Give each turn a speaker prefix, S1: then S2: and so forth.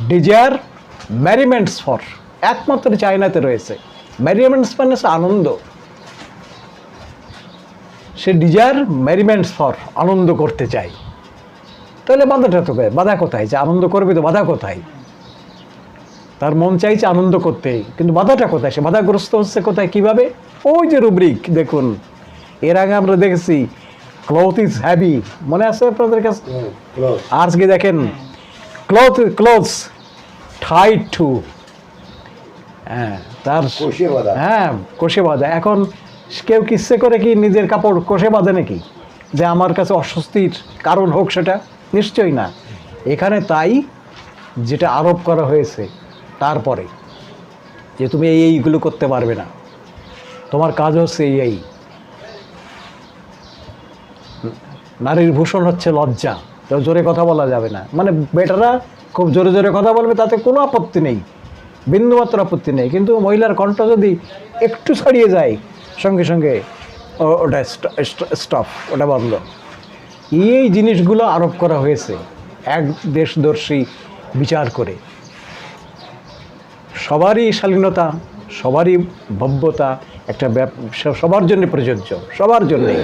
S1: Desire ম্যারিমেন্টস for, একমাত্র চায়নাতে রয়েছে। ম্যারিমেন্টস মানে আনন্দ, সে ডিজায়ার ম্যারিমেন্টস ফর, আনন্দ করতে চাই। তাহলে বাধাটা তো বাধা কোথায়? যে আনন্দ করবে তো বাধা কোথায়? তার মন চাইছে আনন্দ করতে, কিন্তু বাধাটা কোথায়? সে বাধাগ্রস্ত হচ্ছে কোথায়, কিভাবে? ওই যে রুব্রিক দেখুন, এর আগে আমরা দেখেছি ক্লথ ইজ হ্যাভি, মনে আছে আপনাদের কাছে? আজকে দেখেন ক্লথস টাইট টু, হ্যাঁ তার কষে বাঁধা। এখন কেউ কিসে করে কি নিজের কাপড় কষে বাঁধে নাকি, যে আমার কাছে অস্বস্তির কারণ হোক? সেটা নিশ্চয়ই না। এখানে তাই যেটা আরোপ করা হয়েছে, তারপরে যে তুমি এইগুলো করতে পারবে না, তোমার কাজ হচ্ছে এই। নারীর ভূষণ হচ্ছে লজ্জা, তো জোরে কথা বলা যাবে না, মানে বেটারা খুব জোরে জোরে কথা বলবে, তাতে কোনো আপত্তি নেই, বিন্দুমাত্র আপত্তি নেই, কিন্তু মহিলার কণ্ঠ যদি একটু ছাড়িয়ে যায়, সঙ্গে সঙ্গে ওটা স্টপ, ওটা বন্ধ। এই জিনিসগুলো আরোপ করা হয়েছে এক দেশদর্শী বিচার করে। সবারই শালীনতা, সবারই ভব্যতা একটা সবার জন্য প্রযোজ্য, সবার জন্যে।